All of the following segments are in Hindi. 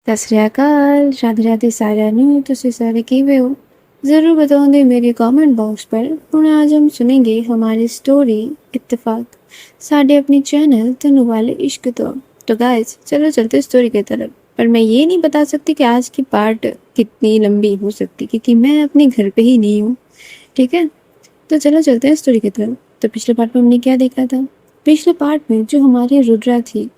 ਸਤਿ ਸ੍ਰੀ ਅਕਾਲ, राधे राधे सारिਆਂ ਨੂੰ। ਤੁਸੀਂ ਸਾਰੇ ਕਿਵੇਂ हो? ज़रूर बताओगे मेरे कमेंट बॉक्स पर। और आज हम सुनेंगे हमारी स्टोरी इत्तेफाक साढ़े अपने चैनल तनु वाले इश्क तो गाइस चलो चलते स्टोरी की तरफ। पर मैं ये नहीं बता सकती कि आज की पार्ट कितनी लंबी हो सकती, क्योंकि मैं अपने घर पे ही नहीं हूँ। ठीक है, तो चलो चलते हैं स्टोरी की तरफ। तो पिछले पार्ट में हमने क्या देखा था? पिछले पार्ट में जो हमारी रुद्रा थी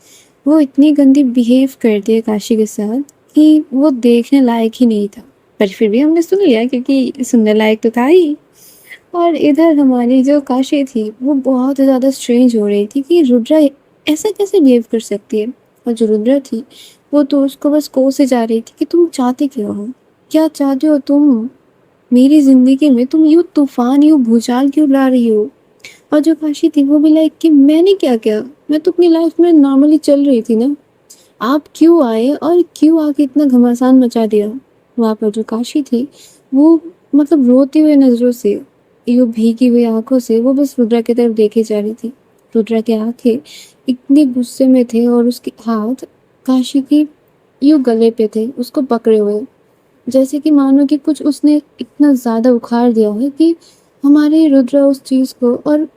वो इतनी गंदी बिहेव करती है काशी के साथ कि वो देखने लायक ही नहीं था। पर फिर भी हमने सुन लिया क्योंकि सुनने लायक तो था ही। और इधर हमारी जो काशी थी वो बहुत ज़्यादा स्ट्रेंज हो रही थी कि रुद्रा ऐसा कैसे बिहेव कर सकती है। और जो रुद्रा थी वो तो उसको बस कोसे जा रही थी कि तुम चाहते क्या हो, क्या चाहते हो तुम मेरी ज़िंदगी में, तुम यूँ तूफ़ान यूँ भूचाल क्यों ला रही हो। और जो काशी थी वो भी लाइक कि मैंने क्या किया, मैं तो अपनी लाइफ में नॉर्मली चल रही थी ना, आप क्यों आए और क्यों आके इतना घमासान मचा दिया। वहाँ पर जो काशी थी वो मतलब रोती हुई नज़रों से, यूँ भीगी हुई आंखों से वो बस रुद्रा की तरफ देखे जा रही थी। रुद्रा की आंखें इतने गुस्से में थे और उसके हाथ काशी की यूँ गले पे थे उसको पकड़े हुए, जैसे कि मानो कि कुछ उसने इतना ज़्यादा उखाड़ दिया है कि हमारी रुद्रा उस चीज़ को और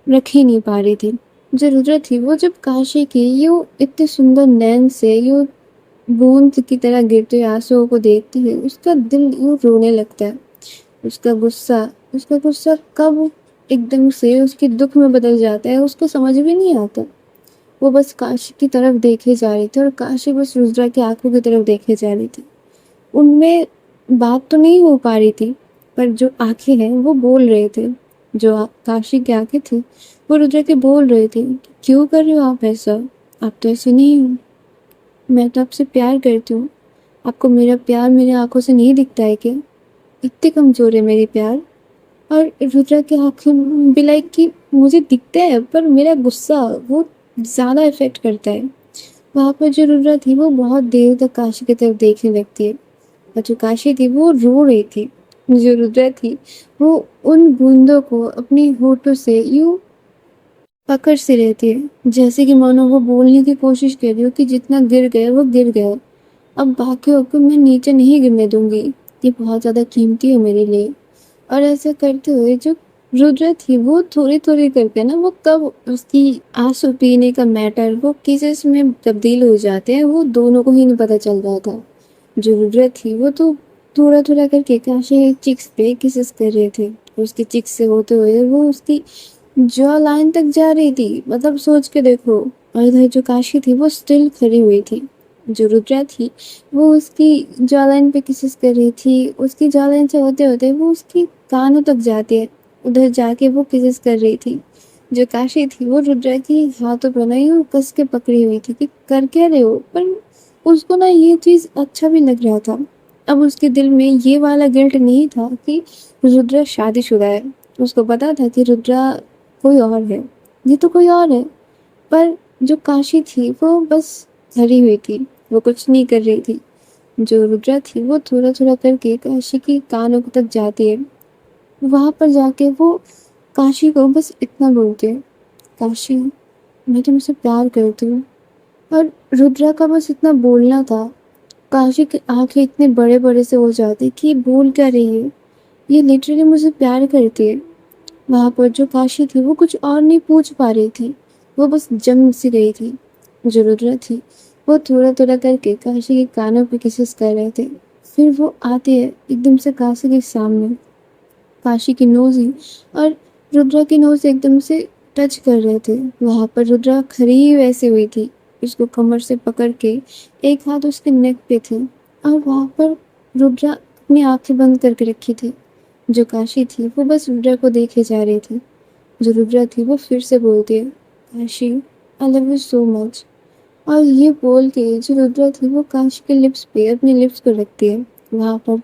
रख ही नहीं पा रही थी। जो रुद्रा थी वो जब काशी की यूँ इतने सुंदर नैन से यूँ बूंद की तरह गिरते हुए आंसुओं को देखती है उसका दिल यूँ रोने लगता है। उसका गुस्सा कब एकदम से उसके दुख में बदल जाता है उसको समझ भी नहीं आता। वो बस काशी की तरफ देखे जा रही थी और काशी बस रुद्रा की आंखों की तरफ देखे जा रही थी। उनमें बात तो नहीं हो पा रही थी पर जो आंखें हैं वो बोल रहे थे। जो काशी की आंखें थी वो रुद्रा के बोल रहे थे, क्यों कर रहे हो आप ऐसा, आप तो ऐसे नहीं हो, मैं तो आपसे प्यार करती हूँ, आपको मेरा प्यार मेरी आंखों से नहीं दिखता है क्या, इतने कमजोर है मेरी प्यार। और रुद्रा की आंखें भी लाइक कि मुझे दिखता है पर मेरा गुस्सा वो ज़्यादा इफेक्ट करता है। वहाँ पर जो रुद्रा थी वो बहुत देर तक काशी की तरफ देखने लगती है और जो काशी थी वो रो रही थी। जो रुद्रा थी वो उन बूंदों को अपने होठों से यूं पकड़ से रहती है, जैसे कि मानो वो बोलने की कोशिश कर रही हो कि जितना गिर गया वो गिर गया, अब बाकियों को मैं नीचे नहीं गिरने दूंगी, ये बहुत ज़्यादा कीमती है मेरे लिए। और ऐसा करते हुए जो रुद्रा थी वो थोड़ी थोड़ी करके ना, वो कब उसकी आंसू पीने का मैटर वो किसेस में तब्दील हो जाते हैं वो दोनों को ही नहीं पता चल रहा था। जो रुद्रा थी वो तो थोड़ा थोड़ा करके काशी चिक्स पे किसेस कर रहे थे, उसकी चिक्स से होते हुए वो उसकी जॉ लाइन तक जा रही थी, मतलब सोच के देखो। और इधर जो काशी थी वो स्टिल खड़ी हुई थी। जो रुद्रा थी वो उसकी जॉ लाइन पे किसेस कर रही थी, उसकी जॉ लाइन से होते होते वो उसकी कानों तक जाती है, उधर जाके वो किसेस कर रही थी। जो काशी थी वो रुद्रा की हाथों पर नहीं और कस के पकड़ी हुई थी कि कर क्या रहे हो। पर उसको ना ये चीज़ अच्छा भी लग रहा था। अब उसके दिल में ये वाला गिल्ट नहीं था कि रुद्रा शादीशुदा है। उसको पता था कि रुद्रा कोई और है, ये तो कोई और है। पर जो काशी थी वो बस धरी हुई थी, वो कुछ नहीं कर रही थी। जो रुद्रा थी वो थोड़ा थोड़ा करके काशी की कानों तक जाती है। वहां पर जाके वो काशी को बस इतना बोलती है, काशी मैं तुमसे प्यार करती हूँ। और रुद्रा का बस इतना बोलना था, काशी की आंखें इतने बड़े बड़े से हो जाती कि बोल क्या रही है, ये लिटरली मुझे प्यार करती है। वहाँ पर जो काशी थी वो कुछ और नहीं पूछ पा रही थी, वो बस जम सी गई थी। जो रुद्रा थी वो थोड़ा थोड़ा करके काशी के कानों पे किसेस कर रहे थे। फिर वो आते हैं एकदम से काशी के सामने, काशी की नोज ही और रुद्रा की नोज एकदम से टच कर रहे थे। वहाँ पर रुद्रा खड़ी ही वैसे हुई थी, उसको कमर से पकड़ के एक हाथ उसके नेक पे थे और वहाँ पर रुद्रा अपनी आंखें बंद करके रखी थी। जो काशी थी वो बस रुद्रा को देखे जा रही थी। जो रुद्रा थी वो फिर से बोलती है, Kashi I love you so much. और ये बोल के जो रुद्रा थी वो काशी के लिप्स पे अपने लिप्स को रखती है। वहाँ पर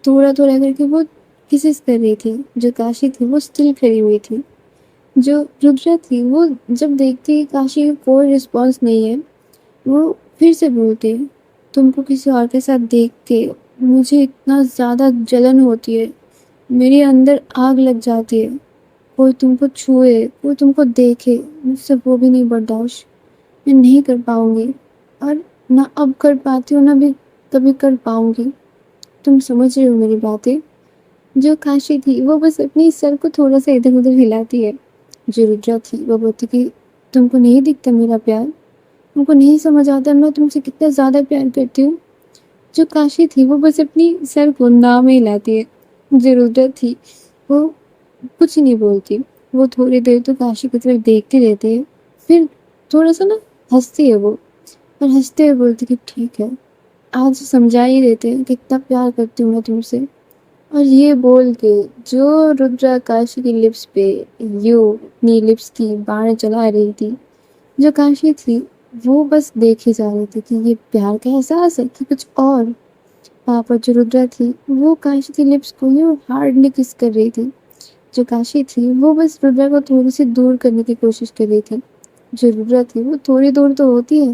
थोड़ा थोड़ा करके वो किसेस कर रही थी। जो काशी थी वो स्टिल खड़ी हुई थी। जो रुद्रा थी वो जब देखती है काशी का कोई रिस्पॉन्स नहीं है, वो फिर से बोलती है, तुमको किसी और के साथ देख के मुझे इतना ज़्यादा जलन होती है, मेरे अंदर आग लग जाती है, कोई तुमको छुए कोई तुमको देखे मुझसे वो भी नहीं बर्दाश्त, मैं नहीं कर पाऊंगी। और ना अब कर पाती हूँ, ना भी कभी कर पाऊँगी। तुम समझ रही हो मेरी बातें? जो काशी थी वो बस अपनी सर को थोड़ा-सा इधर-उधर हिलाती है। जो रुद्रा थी वो बोलती कि तुमको नहीं दिखता मेरा प्यार? तुमको नहीं समझ आता मैं तुमसे कितना ज़्यादा प्यार करती हूँ? जो काशी थी वो बस अपनी सर को ना में हिलाती है। जो रुद्रा थी वो कुछ नहीं बोलती। वो थोड़ी देर तो काशी की तरफ देखती रहती है। फिर थोड़ा-सा ना हँसती है वो और हँसते हुए बोलती कि ठीक है, आज समझा ही देते हैं कितना प्यार करती हूँ मैं तुमसे। और ये बोल के जो रुद्रा काशी की लिप्स पे यूं अपनी लिप्स की बाण चला रही थी, जो काशी थी वो बस देखे जा रही थी कि ये प्यार का एहसास है कि कुछ और। वहाँ पर जो रुद्रा थी वो काशी की लिप्स को यूं हार्डली किस कर रही थी। जो काशी थी वो बस रुद्रा को थोड़ी सी दूर करने की कोशिश कर रही थी। जो रुद्रा थी वो थोड़ी दूर तो होती है,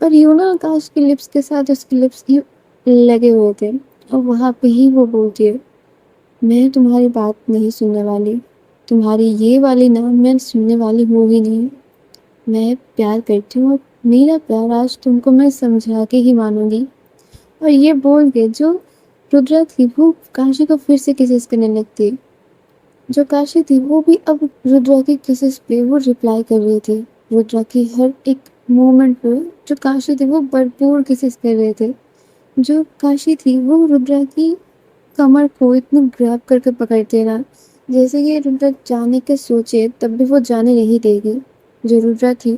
पर यूं ना काश की लिप्स के साथ उसके लिप्स यूं लगे हुए थे। और वहाँ पे ही वो बोलती है, मैं तुम्हारी बात नहीं सुनने वाली। तुम्हारी ये वाली ना मैं सुनने वाली हूँ ही नहीं। मैं प्यार करती हूँ और मेरा प्यार आज तुमको मैं समझा के ही मानूंगी। और ये बोल के जो रुद्रा थी वो काशी को फिर से किसेस करने लगती है। जो काशी थी वो भी अब रुद्रा की किसेस पे वो रिप्लाई कर रही थी। रुद्रा की हर एक मोमेंट पे जो काशी थी वो भरपूर किसेस कर रहे थे। जो काशी थी वो रुद्रा की कमर को इतना ग्रैब करके पकड़ते रहा, जैसे कि रुद्रा जाने के सोचे तब भी वो जाने नहीं देगी। जो रुद्रा थी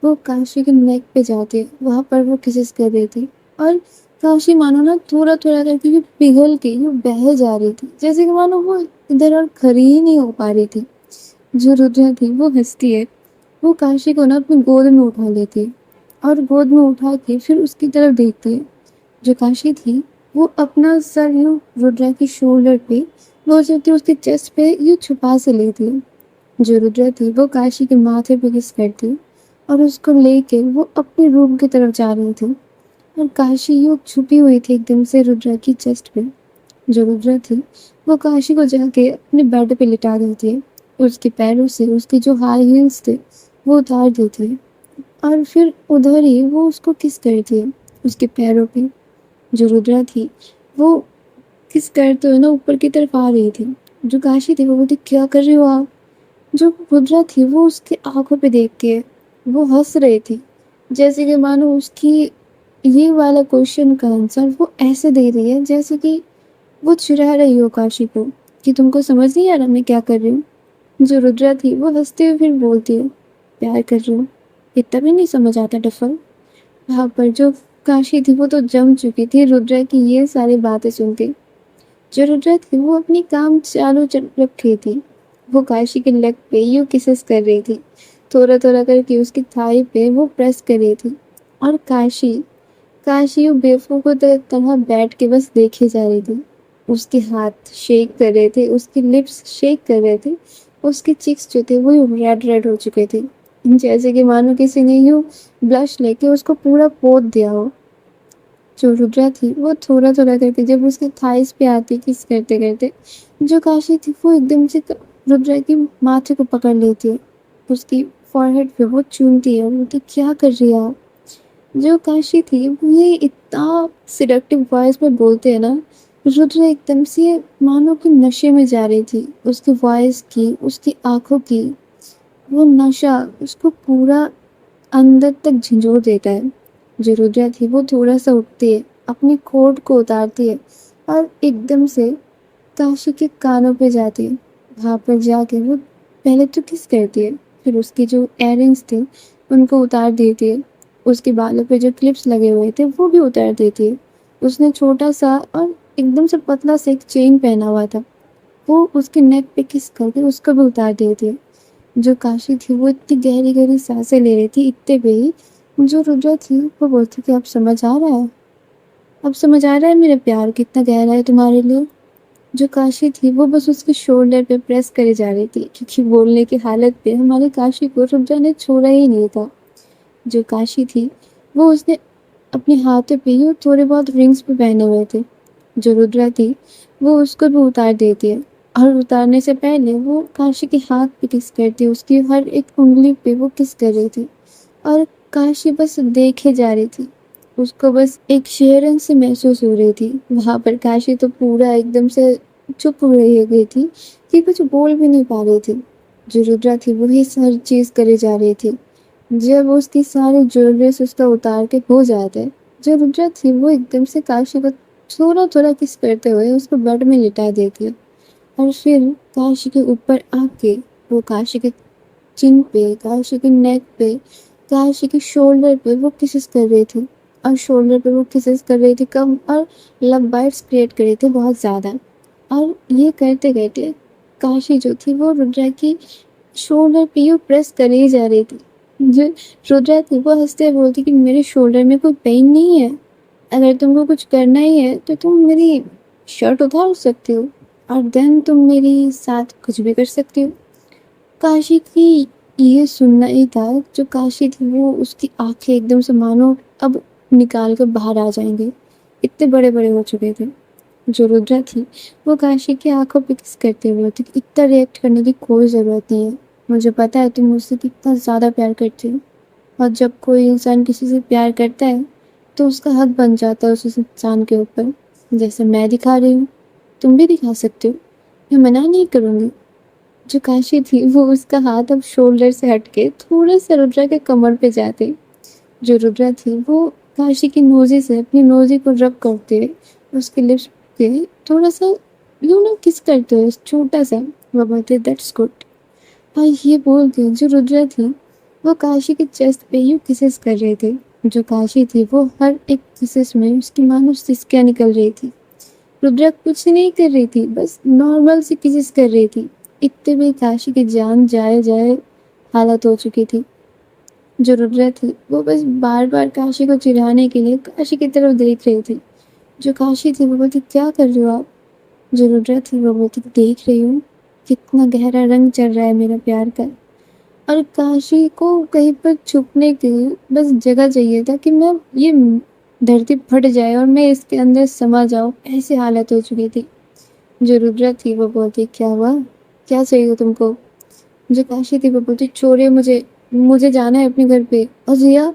वो काशी के नेक पे जाते वहां पर वो किसेस कर रही थी। और काशी मानो ना थोड़ा थोड़ा करके ये पिघल के ये बह जा रही थी, जैसे कि मानो वो इधर और खड़ी ही नहीं हो पा रही थी। जो रुद्रा थी वो हंसती है। वो काशी को ना अपनी गोद में उठा लेती है और गोद में उठा के फिर उसकी तरफ देखती है। जो काशी थी वो अपना सर यूं रुद्रा की शोल्डर पे वो जबकि उसके चेस्ट पे यूं छुपा से लेती है। जो रुद्रा थी वो काशी के माथे पे किस करती और उसको लेके वो अपने रूम की तरफ जा रही थी। और काशी यूं छुपी हुई थी एकदम से रुद्रा की चेस्ट पे। जो रुद्रा थी वो काशी को जाके अपने बेड पे लिटा देती है। उसके पैरों से उसके जो हाई हील्स थे वो उतार देती है और फिर उधर ही वो उसको किस करती है उसके पैरों पे। जो रुद्रा थी वो किस करते हुए ना ऊपर की तरफ आ रही थी। जो काशी थी वो बोलती क्या कर रही हो आप? जो रुद्रा थी वो उसकी आंखों पे देख के वो हंस रही थी, जैसे कि मानो उसकी ये वाला क्वेश्चन का आंसर वो ऐसे दे रही है जैसे कि वो चिढ़ा रही हो काशी को कि तुमको समझ नहीं आ रहा मैं क्या कर रही हूँ। जो रुद्रा थी वो हंसते हुए फिर बोलती है प्यार कर रही हूँ, इतना भी नहीं समझ आता डफल। वहां पर जो काशी थी वो तो जम चुकी थी रुद्रा की ये सारी बातें सुन के। जो रुद्रा थी वो अपनी काम चालू रखी थी। वो काशी के लेग पे यूं किसेस कर रही थी, थोड़ा थोड़ा करके उसकी थाई पे वो प्रेस कर रही थी। और काशी काशी यूं बेवकूफ़ों की तरह बैठ के बस देखे जा रही थी। उसके हाथ शेक कर रहे थे, उसकी लिप्स शेक कर रहे थे, उसके चिक्स जो थे वो यूं रेड रेड हो चुके थे, जैसे कि मानो किसी ने यूं ब्लश लेके उसको पूरा पोत दिया हो। जो रुद्रा थी वो थोड़ा थोड़ा करके जब उसके थाइस पे आती किस करते करते जो काशी थी वो एकदम से रुद्रा की माथे को पकड़ लेती है, उसकी फॉरहेड पे वो चूमती है और बोलती क्या कर रही है आप? जो काशी थी वो ये इतना सिडक्टिव वॉइस में बोलते हैं ना, रुद्रा एकदम से मानो कि नशे में जा रही थी। उसकी वॉइस की उसकी आंखों की वो नशा उसको पूरा अंदर तक झंझोर देता है। जो रुद्रा थी वो थोड़ा सा उठती है, अपनी कोट को उतारती है और एकदम से काशी के कानों पे जाती है। वहां पर जाके वो पहले तो किस करती है, फिर उसके जो इयररिंग्स थे उनको उतार देती है। उसके बालों पे जो क्लिप्स लगे हुए थे वो भी उतार देती है। उसने छोटा सा और एकदम से पतला सा एक चेन पहना हुआ था, वो उसके नेक पे किस करके उसको भी उतार देती है। जो काशी थी वो इतनी गहरी गहरी सांसें ले रही थी इतने पे ही जो रुद्रा थी वो बोलती थी अब समझ आ रहा है, अब समझ आ रहा है मेरा प्यार कितना गहरा है तुम्हारे लिए। जो काशी थी वो बस उसके शोल्डर पे प्रेस करे जा रही थी, क्योंकि बोलने की हालत पे हमारे काशी को रुद्रा ने छोड़ा ही नहीं था। जो काशी थी वो उसने अपने हाथों पे ही थोड़े बहुत रिंग्स भी पहने हुए थे। जो रुद्रा थी वो उसको भी उतार देती है और उतारने से पहले वो काशी के हाथ पे किस करती, उसकी हर एक उंगली पे वो किस कर रही थी और काशी बस देखे जा रही थी। उसको बस एक शेरन सी महसूस हो रही थी। वहाँ पर काशी तो पूरा एकदम से चुप हो रही हो गई थी कि कुछ बोल भी नहीं पा रही थी। जो रुद्रा थी वही हर चीज़ करे जा रही थी। जब उसकी सारी ज्वेलरीज उसका उतार के हो जाते, जो रुद्रा थी वो एकदम से काशी को थोड़ा-थोड़ा किस करते हुए उसको बेड में लिटा देती है और फिर काशी के ऊपर आके वो काशी के चिन पे, काशी के नेक पे, काशी के शोल्डर पे वो किसेस कर रही थी और शोल्डर पे वो किसेस कर रही थी कम और लव बाइट्स क्रिएट कर रही थी बहुत ज़्यादा। और ये करते-करते काशी जो थी वो रुद्रा की शोल्डर पे यूँ प्रेस करे ही जा रही थी। जो रुद्रा थी वो हँसते हुए बोलती कि मेरे शोल्डर में कोई पेन नहीं है। अगर तुमको कुछ करना ही है तो तुम मेरी शर्ट उतार सकती हो और देन तुम मेरे साथ कुछ भी कर सकती हो। काशी की ये सुनना ही था। जो काशी थी वो उसकी आँखें एकदम से मानो अब निकाल कर बाहर आ जाएँगी। इतने बड़े-बड़े हो चुके थे। जो रुद्रा थी वो काशी की आँखों पे किस करते हुए बोलती कि इतना रिएक्ट करने की कोई ज़रूरत नहीं है। मुझे पता है तुम मुझसे कितना ज़्यादा प्यार करती हो और जब कोई इंसान किसी से प्यार करता है तो उसका हक बन जाता है उस इंसान के ऊपर। जैसे मैं दिखा रही हूँ, तुम भी दिखा सकते हो। मैं मना नहीं करूँगी। जो काशी थी वो उसका हाथ अब शोल्डर से हट के थोड़ा-सा रुद्रा के कमर पे जाते। जो रुद्रा थी वो काशी की नोज़ी से अपनी नोज़ी को रब करते हुए उसके लिप्स पे थोड़ा-सा किस करते हुए छोटा-सा वो बोलते दैट्स गुड। और ये बोल के जो रुद्रा थी वो काशी के चेस्ट पे यूँ किसेस कर रहे थे। जो काशी थी वो हर एक किसेस में उसकी मानो सिसकियाँ निकल रही थी। रुद्रा कुछ नहीं कर रही थी, बस नॉर्मल सी किसेस कर रही थी। इतने में काशी की जान जाए-जाए हालत हो चुकी थी। जो रुद्रा थी वो बस बार-बार काशी को चिढ़ाने के लिए काशी की तरफ देख रही थी। जो काशी थी वो बोलती क्या कर रहे हो आप? जो रुद्रा थी वो बोलती देख रही हूँ कितना गहरा रंग चढ़ रहा है मेरा प्यार का। और काशी को कहीं पर छुपने के लिए बस जगह चाहिए था कि मैं ये धरती फट जाए और मैं इसके अंदर समा जाऊँ, ऐसी हालत हो चुकी थी। जो रुद्रा थी वो बोलती क्या हुआ? क्या चाहिए तुमको? जो काशी थी वो बोलती छोड़िए मुझे, मुझे जाना है अपने घर पे। और जिया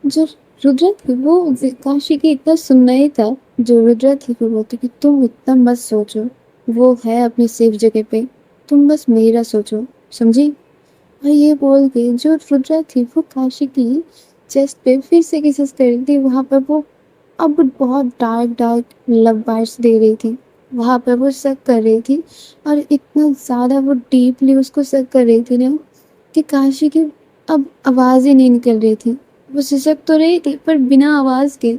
जो रुद्रा थी वो काशी की इतना सुनना ही था। जो रुद्रा थी वो बोलती कि तुम इतना मत सोचो, वो है अपनी सेफ जगह पे, तुम बस मेरा सोचो, समझी? और ये बोल के जो रुद्रा थी वो काशी की चेस्ट पे फिर से किसेस कर रही थी। वहाँ पर वो अब बहुत डार्क डार्क लव बाइट्स दे रही थी। वहाँ पर वो सक कर रही थी और इतना ज़्यादा वो डीपली उसको सक कर रही थी ना कि काशी की अब आवाज़ ही नहीं निकल रही थी। वो सिसक तो रही थी पर बिना आवाज़ के।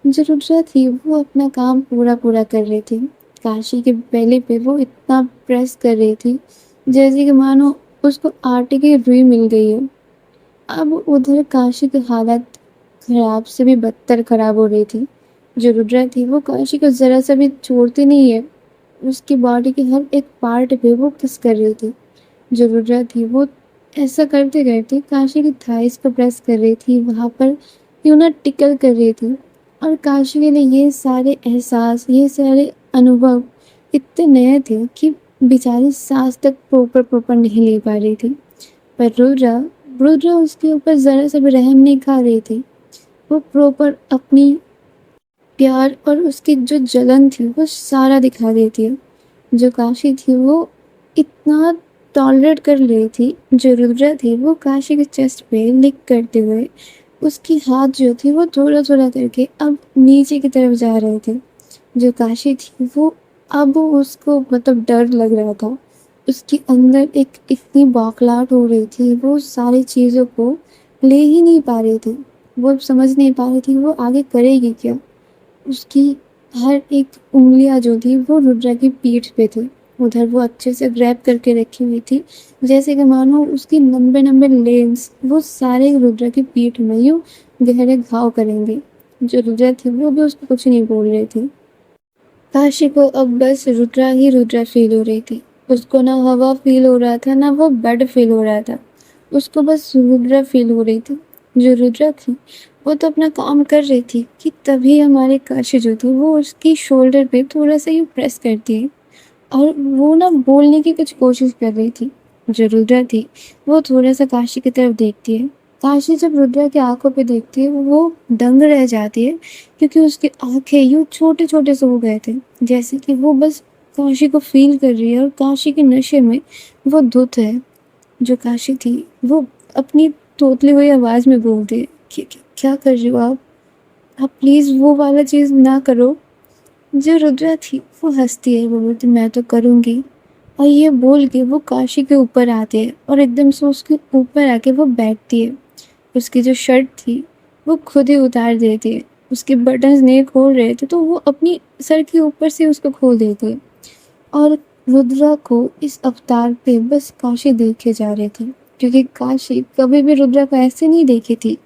जो रुद्रा थी वो अपना काम पूरा-पूरा कर रही थी। काशी के बेली पे वो इतना प्रेस कर रही थी जैसे कि मानो उसको आटे की रुई मिल गई हो। अब उधर काशी की हालत खराब से भी बदतर खराब हो रही थी। जो रुद्रा थी वो काशी को ज़रा सा भी छोड़ती नहीं है। उसकी बॉडी के हर एक पार्ट पे वो किस कर रही थी। जो रुद्रा थी वो ऐसा करते-करते काशी की थाइस को प्रेस कर रही थी, वहाँ पर टिकल कर रही थी। और काशी के लिए ये सारे एहसास, ये सारे अनुभव इतने नए थे कि बेचारी साँस तक प्रॉपर नहीं ले पा रही थी। पर रुद्रा रुद्रा उसके ऊपर ज़रा सा भी रहम नहीं खा रही थी। वो प्रॉपर अपनी प्यार और उसकी जो जलन थी वो सारा दिखा रही थी। जो काशी थी वो इतना टॉलरेट कर रही थी। जो रुद्रा थी वो काशी के चेस्ट पे लिक करते हुए उसकी हाथ जो थी वो थोड़ा-थोड़ा करके अब नीचे की तरफ जा रहे थे। जो काशी थी वो अब उसको मतलब डर लग रहा था। उसके अंदर एक इतनी बौखलाहट हो रही थी, वो सारी चीज़ों को ले ही नहीं पा रही थी। वो समझ नहीं पा रही थी वो आगे करेगी क्या? उसकी हर एक उँगलियाँ जो थी वो रुद्रा की पीठ पे थी। उधर वो अच्छे से ग्रैब करके रखी हुई थी, जैसे कि मानो उसकी लंबे-लंबे लेग्स वो सारे रुद्रा की पीठ में यूँ गहरे घाव करेंगे। जो रुद्रा थी वो भी उसको कुछ नहीं बोल रही थी। काशी को अब बस रुद्रा ही रुद्रा फ़ील हो रही थी। उसको ना हवा फ़ील हो रहा था, ना वो बेड फ़ील हो रहा था। उसको बस रुद्रा फ़ील हो रही थी। जो रुद्रा थी, वो तो अपना काम कर रही थी कि तभी हमारी काशी जो थी वो उसकी शोल्डर पे थोड़ा-सा यूँ प्रेस करती है और वो ना बोलने की कुछ कोशिश कर रही थी। जो रुद्रा थी, वो थोड़ा-सा काशी की तरफ देखती है काशी जब रुद्रा की आंखों पे देखती है वो दंग रह जाती है, क्योंकि उसकी आंखें यूं छोटे छोटे से हो गए थे, जैसे कि वो बस काशी को फील कर रही है और काशी के नशे में वो धुत है। जो काशी थी वो अपनी तोतली हुई आवाज में बोलती है कि क्या कर रही हो आप प्लीज वो वाला चीज ना करो। जो रुद्रा थी वो हंसती है, वो बोलती मैं तो करूंगी। और ये बोल के वो काशी के ऊपर आती है और एकदम से उसके ऊपर आके वो बैठती है। उसकी जो शर्ट थी वो खुद ही उतार देती है। उसके बटन्स नहीं खोल रहे थे तो वो अपनी सर के ऊपर से उसको खोल देती है। और रुद्रा को इस अवतार पे बस काशी देखे जा रहे थे, क्योंकि काशी कभी भी रुद्रा को ऐसे नहीं देखी थी।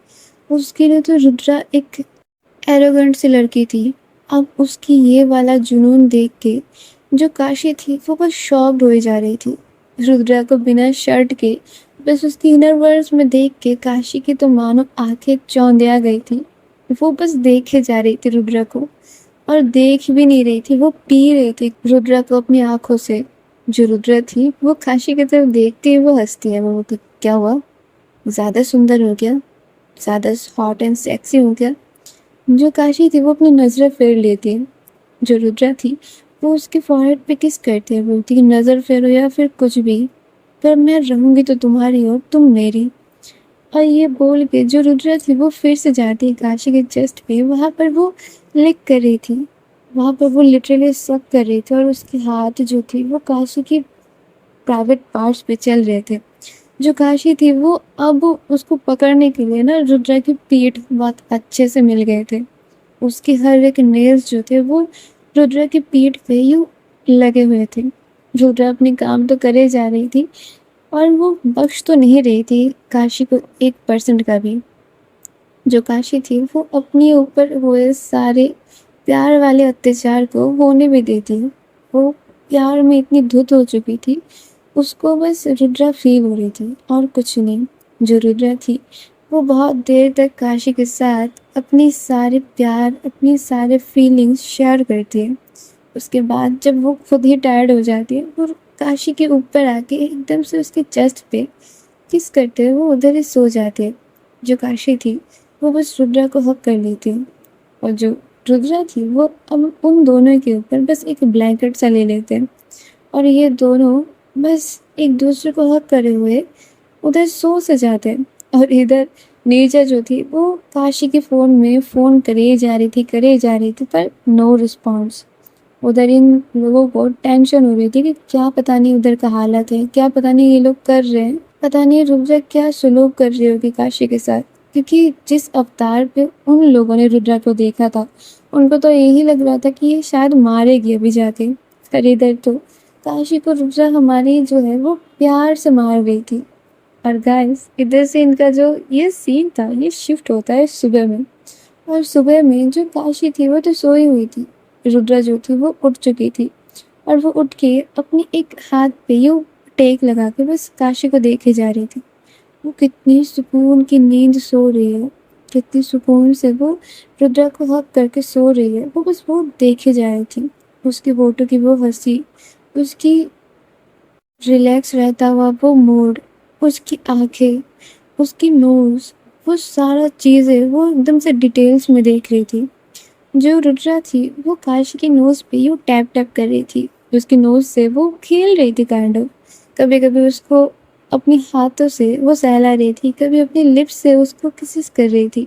उसके लिए तो रुद्रा एक एरोगेंट सी लड़की थी। अब उसकी ये वाला जुनून देख के जो काशी थी वो बस शॉक्ड हो जा रही थी। रुद्रा को बिना शर्ट के बस उसकी इनर वर्ड्स में देख के काशी की तो मानो आंखें चौंधिया गई थी। वो बस देखे जा रही थी रुद्रा को, और देख भी नहीं रही थी, वो पी रही थी रुद्रा को अपनी आंखों से। जो रुद्रा थी वो काशी की तरफ देखती है, वो हंसती है, वो बोलती क्या हुआ, ज्यादा सुंदर हो गया, ज्यादा हॉट एंड सेक्सी हो गया। जो काशी थी वो अपनी नजरें फेर लेती है। जो रुद्रा थी वो उसके फॉरहेड पे किस करती है, बोलती है नजर फेरो या फिर कुछ भी, पर मैं रहूंगी तो तुम्हारी और तुम मेरी। और ये बोल के जो रुद्रा थी वो फिर से जाती है काशी के चेस्ट पे, वहां पर वो लिक कर रही थी, वहां पर वो लिटरली सक कर रही थी, और उसके हाथ जो थी वो काशी की प्राइवेट पार्ट्स पे चल रहे थे। जो काशी थी वो अब उसको पकड़ने के लिए ना रुद्रा की पीठ बहुत अच्छे से मिल गए थे। उसके हर एक नेल्स जो थे वो रुद्रा की पीठ पे यूं लगे हुए थे। रुद्रा अपने काम तो करे जा रही थी, और वो बख्श तो नहीं रही थी काशी को 1% का भी। जो काशी थी वो अपने ऊपर हुए सारे प्यार वाले अत्याचार को होने भी देती। वो प्यार में इतनी धुत हो चुकी थी, उसको बस रुद्रा फील हो रही थी और कुछ नहीं। जो रुद्रा थी वो बहुत देर तक काशी के साथ अपनी सारे प्यार, अपनी सारे फीलिंग्स शेयर करती है। उसके बाद जब वो खुद ही टायर्ड हो जाती है, वो काशी के ऊपर आके एकदम से उसके चेस्ट पे किस करते हुए वो उधर ही सो जाती है। जो काशी थी वो बस रुद्रा को हक कर लेती है, और जो रुद्रा थी वो अब उन दोनों के ऊपर बस एक ब्लैंकेट सा ले लेते हैं, और ये दोनों बस एक दूसरे को हक करे हुए उधर सो से जाते हैं। और इधर नीरजा जो थी वो काशी के फोन में फोन करे जा रही थी, पर नो रिस्पॉन्स। उधर इन लोगों को टेंशन हो रही थी कि क्या पता नहीं उधर का हालत है, क्या पता नहीं ये लोग कर रहे हैं, पता नहीं रुद्रा क्या सुलूक कर रही होगी काशी के साथ। क्योंकि जिस अवतार पे उन लोगों ने रुद्रा को देखा था, उनको तो यही लग रहा था कि ये शायद मारेगी अभी जाके। पर इधर तो काशी को रुद्रा हमारी जो है वो प्यार से मार गई थी। और गाइस इधर से इनका जो ये सीन था ये शिफ्ट होता है सुबह में। और सुबह में जो काशी थी वो तो सोई हुई थी, रुद्रा जो थी वो उठ चुकी थी, और वो उठ के अपनी एक हाथ पे यूं टेक लगा के बस काशी को देखे जा रही थी। वो कितनी सुकून की नींद सो रही है, कितनी सुकून से वो रुद्रा को हक करके सो रही है, वो बस वो देखे जा रही थी। उसके होठों की वो हंसी, उसकी रिलैक्स रहता हुआ वो मूड, उसकी आंखें, उसकी नोज, वो सारा चीज़ें वो एकदम से डिटेल्स में देख रही थी। जो रुद्रा थी वो काशी की नोज पे यूं टैप टैप कर रही थी, उसकी नोज से वो खेल रही थी काइंड ऑफ। कभी कभी उसको अपने हाथों से वो सहला रही थी, कभी अपने लिप्स से उसको किसिस कर रही थी।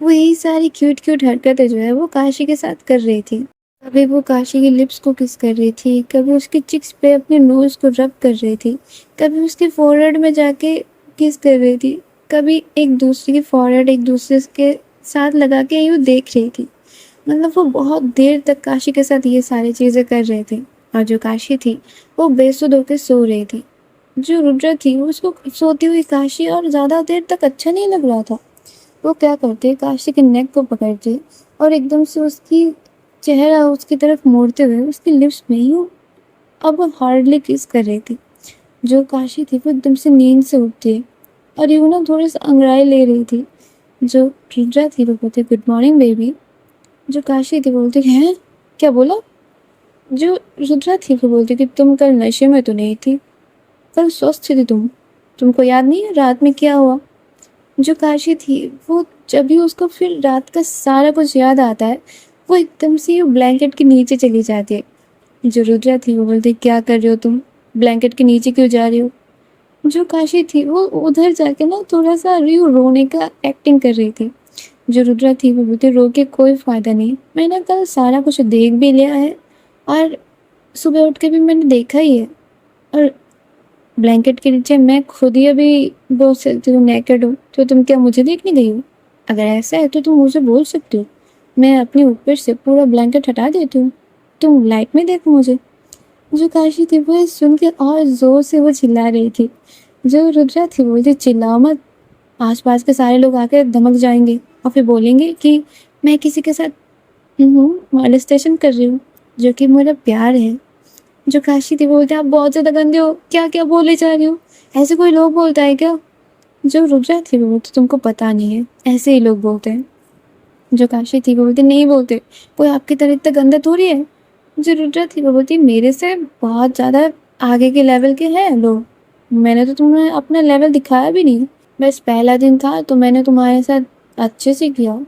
वो यही सारी क्यूट क्यूट हरकतें जो है वो काशी के साथ कर रही थी। कभी वो काशी की लिप्स को किस कर रही थी, कभी उसकी चिक्स पे अपने नोज को रब कर रही थी, कभी उसके फोरहेड में जाके किस कर रही थी, कभी एक दूसरे की फोरहेड एक दूसरे के साथ लगा के यूँ देख रही थी। मतलब वो बहुत देर तक काशी के साथ ये सारी चीज़ें कर रहे थे। और जो काशी थी वो बेसुध होकर सो रही थी। जो रुद्रा थी उसको सोती हुई काशी और ज़्यादा देर तक अच्छा नहीं लग रहा था। वो क्या करते, काशी के नेक को पकड़ते और एकदम से उसकी चेहरा उसकी तरफ मोड़ते हुए उसकी लिप्स में यूँ अब हार्डली किस कर रही थी। जो काशी थी वो एकदम से नींद से उठती है और यूँ ना थोड़ी सी अंगड़ाई ले रही थी। जो रुद्रा थी वो बोलती गुड मॉर्निंग बेबी। जो काशी थी बोलती हैं क्या बोला। जो रुद्रा थी वो बोलती कि तुम कल नशे में तो नहीं थी, कल स्वस्थ थी तुम, तुमको याद नहीं है रात में क्या हुआ। जो काशी थी वो जब भी उसको फिर रात का सारा कुछ याद आता है, वो एकदम से ब्लैंकेट के नीचे चली जाती है। जो रुद्रा थी वो बोलती, क्या कर रहे हो तुम, ब्लैंकेट के नीचे क्यों जा रही हो? जो काशी थी वो उधर जाके ना थोड़ा सा रोने का एक्टिंग कर रही थी। जो रुद्रा थी वो बोलती, रो के कोई फायदा नहीं, मैंने कल सारा कुछ देख भी लिया है और सुबह उठ के भी मैंने देखा ही है। और ब्लैंकेट के नीचे मैं खुद ही अभी बोल सकती हूँ नेकेड हूँ, तो तुम क्या मुझे देखने गई हो? अगर ऐसा है तो तुम मुझे बोल सकती हो, मैं अपने ऊपर से पूरा ब्लैंकेट हटा देती हूँ, तुम लाइट में देखो मुझे। जो काशी थी वो सुन के और जोर से वो चिल्ला रही थी। जो रुद्रा थी वो बोलती, चिल्लाओ मत, आसपास के सारे लोग आके धमक जाएंगे और फिर बोलेंगे कि मैं किसी के साथ मॉलेस्टेशन कर रही हूँ, जो कि मेरा प्यार है। जो काशी थी वो बोलते, आप बहुत ज़्यादा गंदे हो, क्या क्या बोले जा रही हो, ऐसे कोई लोग बोलता है क्या? जो रुद्रा थी वो बोलती, तुमको पता नहीं है, ऐसे ही लोग बोलते हैं। जो काशी थी वो बोलती, नहीं बोलते, कोई आपकी तरह इतना गंदा थोड़ी है। जो रुद्रा थी वो बोलती, मेरे से बहुत ज़्यादा आगे के लेवल के हैं लोग, मैंने तो तुम्हें अपना लेवल दिखाया भी नहीं, बस पहला दिन था तो मैंने तुम्हारे साथ अच्छे से किया,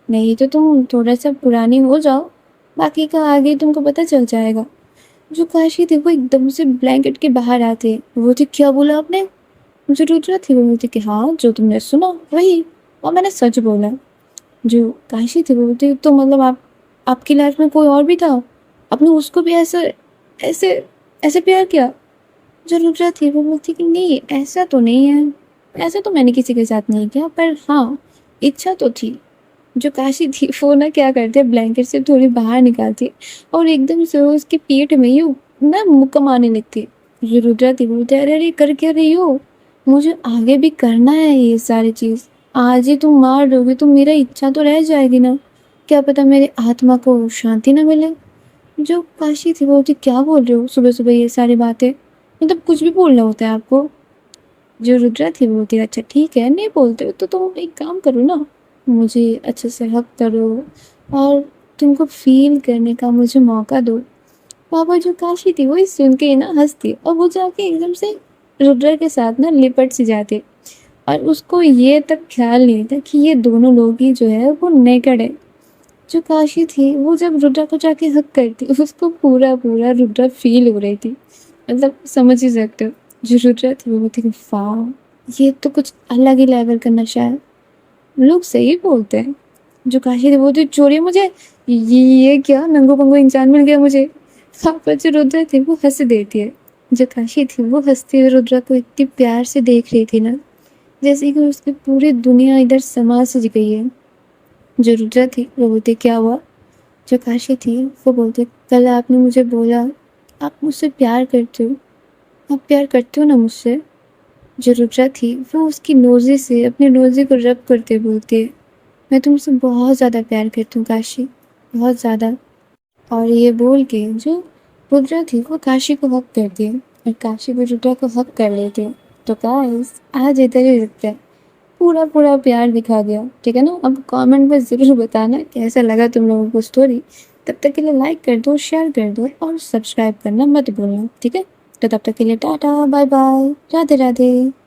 नहीं तो तुम थोड़ा सा पुरानी हो जाओ, बाकी का आगे तुमको पता चल जाएगा। जो काशी थी वो एकदम से ब्लैंकेट के बाहर आते, वो थी, क्या बोला आपने? जो रुद्रा थी वो बोलती कि हाँ जो तुमने सुना वही, और मैंने सच बोला। जो काशी थी वो बोलती, तो मतलब आपकी लाइफ में कोई और भी था, आपने उसको भी ऐसे ऐसे ऐसे प्यार किया? जो रुद्रा थी वो बोलती कि नहीं ऐसा तो नहीं है, ऐसा तो मैंने किसी के साथ नहीं किया, पर हाँ इच्छा तो थी। जो काशी थी वो ना क्या करते, ब्लैंकेट से थोड़ी बाहर निकालती और एकदम से वो उसकी पीठ में ही ना मुक्का मारने लगती। जो रुद्रा थी वो बोलती, अरे अरे कर क्या रही हो, मुझे आगे भी करना है ये सारी चीज़, आज ही तुम मार दोगे तो मेरा इच्छा तो रह जाएगी ना, क्या पता मेरी आत्मा को शांति ना मिले। जो काशी थी वो बोलती, क्या बोल रहे हो सुबह सुबह ये सारी बातें, मतलब कुछ भी बोलना होता है आपको? जो रुद्रा थी वो बोलती, अच्छा ठीक है नहीं बोलते हो तो तुम एक काम करो ना, मुझे अच्छे से हक करो और तुमको फील करने का मुझे मौका दो। पापा जो काशी थी वो सुन के ना हंसती और वो जाके एकदम से रुद्रा के साथ ना लिपट सी जाती, और उसको ये तक ख्याल नहीं था कि ये दोनों लोग ही जो है वो नेकेड है। जो काशी थी वो जब रुद्रा को जाके हक करती उसको पूरा पूरा रुद्रा फील हो रही थी, मतलब समझ ही सकते हो। जो रुद्रा थी वो थी, वाह ये तो कुछ अलग ही लेवल का नशा है, लोग सही बोलते हैं। जो काशी थी वो तो चोरी मुझे, ये क्या नंगो पंगो इंसान मिल गया मुझे। पापा जो रुद्रा थी वो हंस देती है। जो काशी थी वो हंसती हुई रुद्रा को इतनी प्यार से देख रही थी ना, जैसे कि उसकी पूरी दुनिया इधर समा सज गई है। जो रुद्रा थी वो बोलती, क्या हुआ? जो काशी थी वो बोलती, कल आपने मुझे बोला आप मुझसे प्यार करते हो, आप प्यार करते हो ना मुझसे? जो रुद्रा थी वो उसकी नोज़े से अपने नोज़े को रब करते बोलती है, मैं तुमसे बहुत ज़्यादा प्यार करती हूँ काशी, बहुत ज़्यादा। और ये बोल के जो रुद्रा थी वो काशी को हक करती है और काशी भी रुद्रा को हक कर लेती है। तो गाइस आज इधर ही रुकते हैं, पूरा पूरा प्यार दिखा दिया, ठीक है ना? अब कमेंट में ज़रूर बताना कैसा लगा तुम लोगों को स्टोरी। तब तक के लिए लाइक कर दो, शेयर कर दो और सब्सक्राइब करना मत भूलना, ठीक है? तो तब तक के लिए tata bye bye, Radhe Radhe.